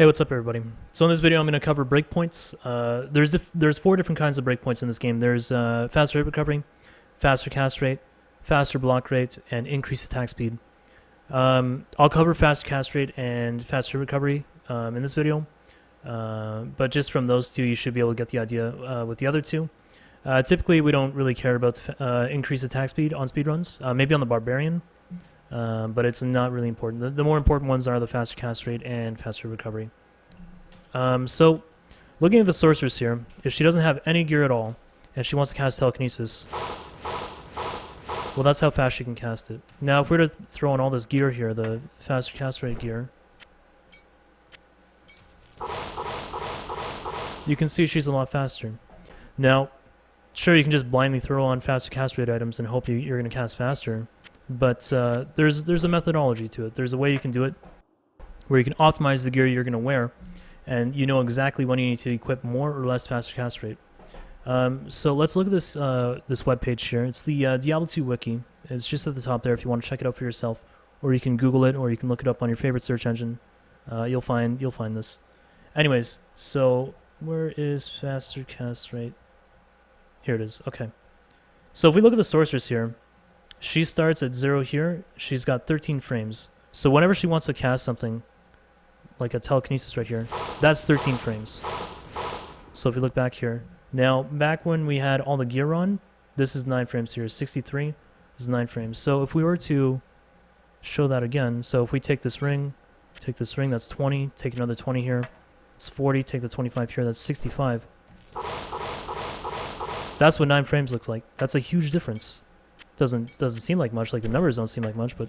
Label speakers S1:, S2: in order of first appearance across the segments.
S1: Hey, what's up, everybody? So in this video, I'm going to cover breakpoints. There's 4 different kinds of breakpoints in this game. There's faster hit recovery, faster cast rate, faster block rate, and increased attack speed. I'll cover faster cast rate and faster recovery in this video, but just from those two, you should be able to get the idea with the other two. Typically, we don't really care about increased attack speed on speedruns, maybe on the Barbarian. But it's not really important. The more important ones are the faster cast rate and faster recovery. So, looking at the sorceress here, if she doesn't have any gear at all, and she wants to cast telekinesis, well, that's how fast she can cast it. Now, if we were to throw in all this gear here, the faster cast rate gear, you can see she's a lot faster. Now, sure, you can just blindly throw on faster cast rate items and hope you're going to cast faster. But there's a methodology to it. There's a way you can do it where you can optimize the gear you're going to wear, and you know exactly when you need to equip more or less faster cast rate. So let's look at this this webpage here. It's the Diablo 2 wiki. It's just at the top there if you want to check it out for yourself, or you can Google it, or you can look it up on your favorite search engine. You'll find this. Anyways, so where is faster cast rate? Here it is. Okay. So if we look at the sorceress here, she starts at 0 here. She's got 13 frames. So whenever she wants to cast something, like a telekinesis right here, that's 13 frames. So if you look back here. Now, back when we had all the gear on, this is 9 frames here. 63 is 9 frames. So if we were to show that again, so if we take this ring, that's 20. Take another 20 here. It's 40. Take the 25 here. That's 65. That's what 9 frames looks like. That's a huge difference. Doesn't seem like much, like the numbers don't seem like much, but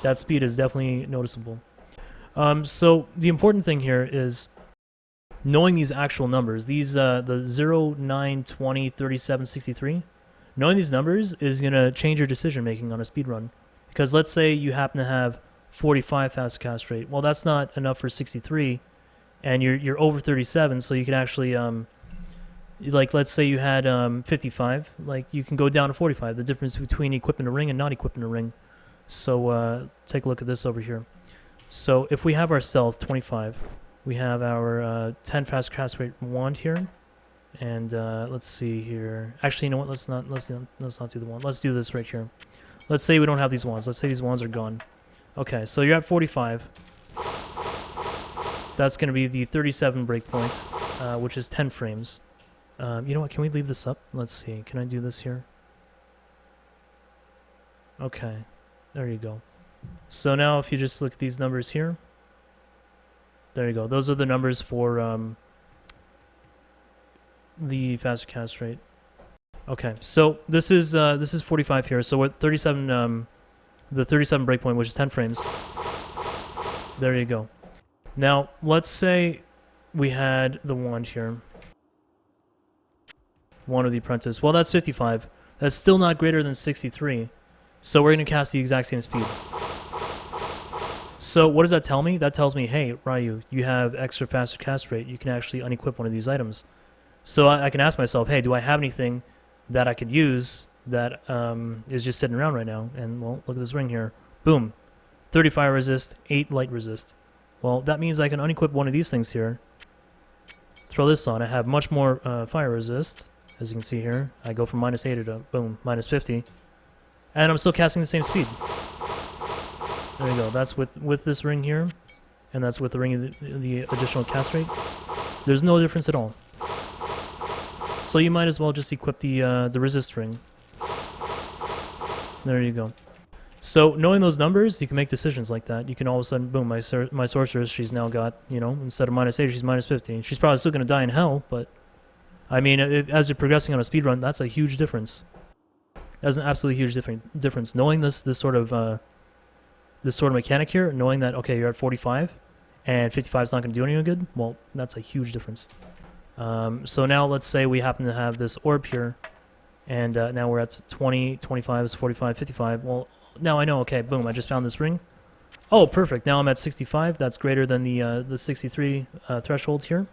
S1: that speed is definitely noticeable. So the important thing here is knowing these actual numbers. These the 0, 9, 20, 37, 63. Knowing these numbers is going to change your decision making on a speed run. Because let's say you happen to have 45 fast cast rate. Well, that's not enough for 63, and you're over 37, so you can actually like, let's say you had 55, like, you can go down to 45, the difference between equipping a ring and not equipping a ring. So, take a look at this over here. So, if we have our stealth, 25, we have our 10 fast cast rate wand here, and let's see here. Actually, you know what, let's not do the wand. Let's do this right here. Let's say we don't have these wands. Let's say these wands are gone. Okay, so you're at 45. That's going to be the 37 breakpoint, which is 10 frames. You know what, can we leave this up? Let's see, can I do this here? Okay, there you go. So now if you just look at these numbers here, there you go. Those are the numbers for the faster cast rate. Okay, so this is 45 here. So what 37 the 37 breakpoint, which is 10 frames. There you go. Now let's say we had the wand here. Wand of the Apprentice. Well, that's 55. That's still not greater than 63. So we're going to cast the exact same speed. So what does that tell me? That tells me, hey, Ryu, you have extra faster cast rate. You can actually unequip one of these items. So I can ask myself, hey, do I have anything that I could use that is just sitting around right now? And, well, look at this ring here. Boom. 30 fire resist, 8 light resist. Well, that means I can unequip one of these things here. Throw this on. I have much more fire resist. As you can see here, I go from -8 to, boom, -50. And I'm still casting the same speed. There you go. That's with this ring here, and that's with the ring of the additional cast rate. There's no difference at all. So you might as well just equip the resist ring. There you go. So knowing those numbers, you can make decisions like that. You can all of a sudden, boom, my sorceress, she's now got, you know, instead of -8, she's -50. She's probably still going to die in hell, but I mean, as you're progressing on a speedrun, that's a huge difference. That's an absolutely huge difference. Knowing this sort of mechanic here, knowing that, okay, you're at 45, and 55 is not going to do any good, well, that's a huge difference. So now let's say we happen to have this orb here, and now we're at 20, 25, 45, 55. Well, now I know, okay, boom, I just found this ring. Oh, perfect. Now I'm at 65. That's greater than the 63 threshold here.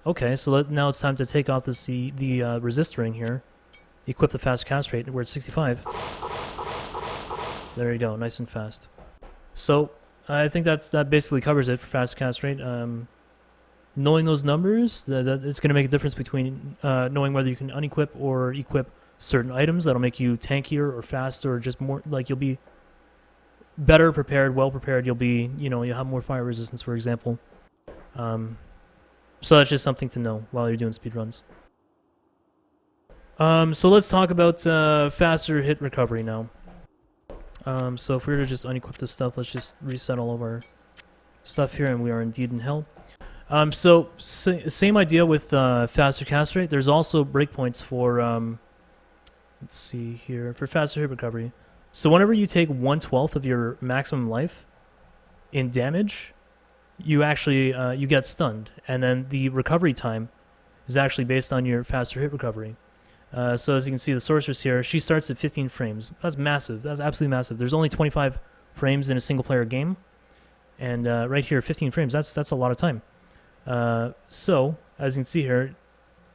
S1: Okay, so now it's time to take off the resist ring here, equip the fast cast rate, we're at 65. There you go, nice and fast. So I think that basically covers it for fast castrate. Knowing those numbers, that it's going to make a difference between knowing whether you can unequip or equip certain items that'll make you tankier or faster or just more, like you'll be better prepared, well prepared. You'll be, you'll have more fire resistance, for example. So that's just something to know while you're doing speedruns. So let's talk about faster hit recovery now. So if we were to just unequip this stuff, let's just reset all of our stuff here, and we are indeed in hell. So same idea with faster castrate. There's also breakpoints for, let's see here, for faster hit recovery. So whenever you take 1/12 of your maximum life in damage, you actually you get stunned, and then the recovery time is actually based on your faster hit recovery. So as you can see, the sorceress here, she starts at 15 frames. That's massive. That's absolutely massive. There's only 25 frames in a single-player game, and right here, 15 frames. That's a lot of time. So as you can see here,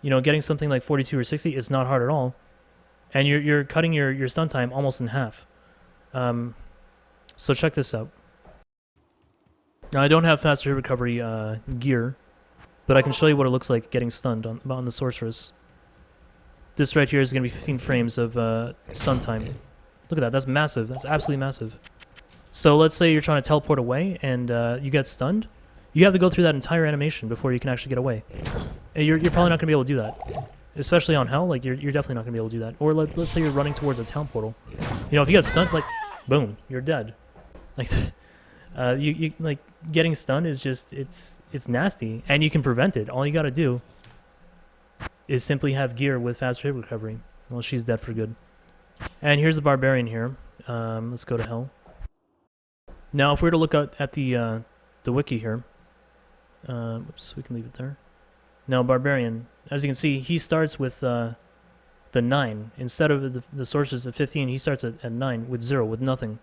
S1: getting something like 42 or 60 is not hard at all, and you're cutting your stun time almost in half. So check this out. Now I don't have faster hit recovery gear, but I can show you what it looks like getting stunned on the sorceress. This right here is going to be 15 frames of stun time. Look at that. That's massive. That's absolutely massive. So let's say you're trying to teleport away and you get stunned. You have to go through that entire animation before you can actually get away. And you're probably not going to be able to do that. Especially on hell, like you're definitely not going to be able to do that. Or let's say you're running towards a town portal. If you get stunned, like, boom, you're dead. Like, you like getting stunned is just it's nasty, and you can prevent it. All you got to do is simply have gear with faster hit recovery. Well, she's dead for good. And here's the Barbarian here. Let's go to hell. Now, if we were to look at the wiki here, oops, we can leave it there. Now, Barbarian, as you can see, he starts with the 9. Instead of the sorceress at 15, he starts at 9 with 0, with nothing.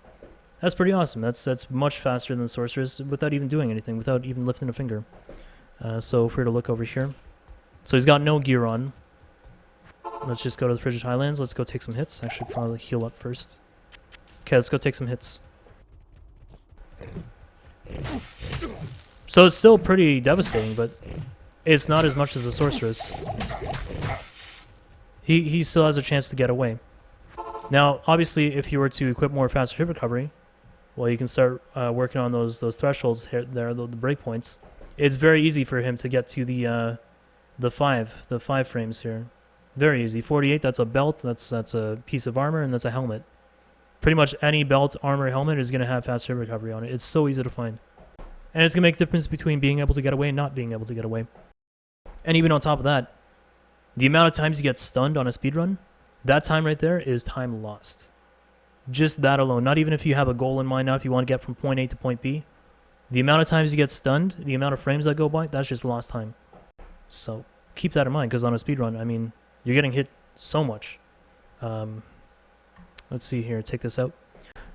S1: That's pretty awesome. That's much faster than the sorceress without even doing anything, without even lifting a finger. So if we were to look over here, so he's got no gear on. Let's just go to the Frigid Highlands. Let's go take some hits. Actually, probably heal up first. Okay, let's go take some hits. So it's still pretty devastating, but it's not as much as the sorceress. He still has a chance to get away. Now, obviously, if you were to equip more faster hit recovery, well, you can start working on those thresholds here, the breakpoints. It's very easy for him to get to the 5 frames here. Very easy. 48, that's a belt, that's a piece of armor, and that's a helmet. Pretty much any belt, armor, helmet is going to have faster recovery on it. It's so easy to find. And it's going to make a difference between being able to get away and not being able to get away. And even on top of that, the amount of times you get stunned on a speedrun, that time right there is time lost. Just that alone. Not even if you have a goal in mind now, if you want to get from point A to point B. The amount of times you get stunned, the amount of frames that go by, that's just lost time. So keep that in mind, because on a speedrun, I mean, you're getting hit so much. Let's see here, take this out.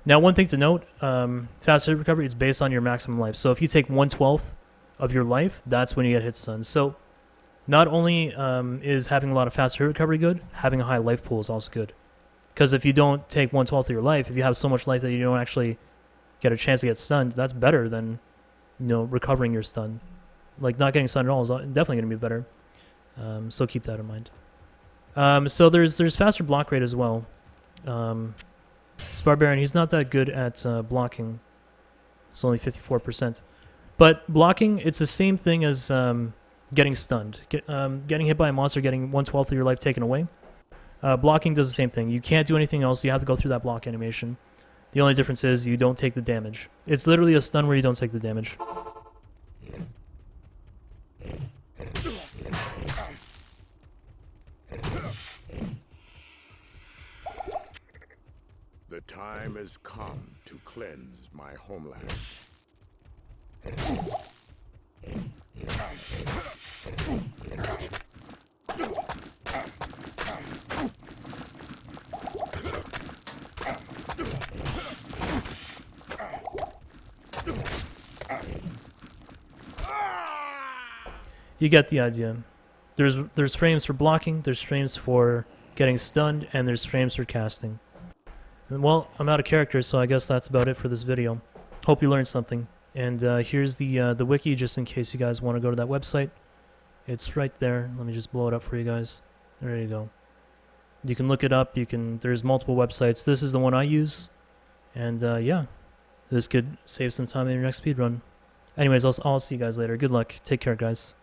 S1: Now, one thing to note, faster hit recovery is based on your maximum life. So if you take 1/12 of your life, that's when you get hit stunned. So not only is having a lot of faster hit recovery good, having a high life pool is also good. Because if you don't take 1/12 of your life, if you have so much life that you don't actually get a chance to get stunned, that's better than, recovering your stun. Like, not getting stunned at all is definitely going to be better. So keep that in mind. So there's faster block rate as well. This Barbarian, he's not that good at blocking. It's only 54%. But blocking, it's the same thing as getting stunned. Getting hit by a monster, getting 1/12 of your life taken away. Blocking does the same thing. You can't do anything else. You have to go through that block animation. The only difference is you don't take the damage. It's literally a stun where you don't take the damage.
S2: The time has come to cleanse my homeland.
S1: You get the idea. There's frames for blocking, there's frames for getting stunned, and there's frames for casting. And, well, I'm out of character, so I guess that's about it for this video. Hope you learned something. And here's the wiki, just in case you guys want to go to that website. It's right there. Let me just blow it up for you guys. There you go. You can look it up. There's multiple websites. This is the one I use. And yeah, this could save some time in your next speedrun. Anyways, I'll see you guys later. Good luck. Take care, guys.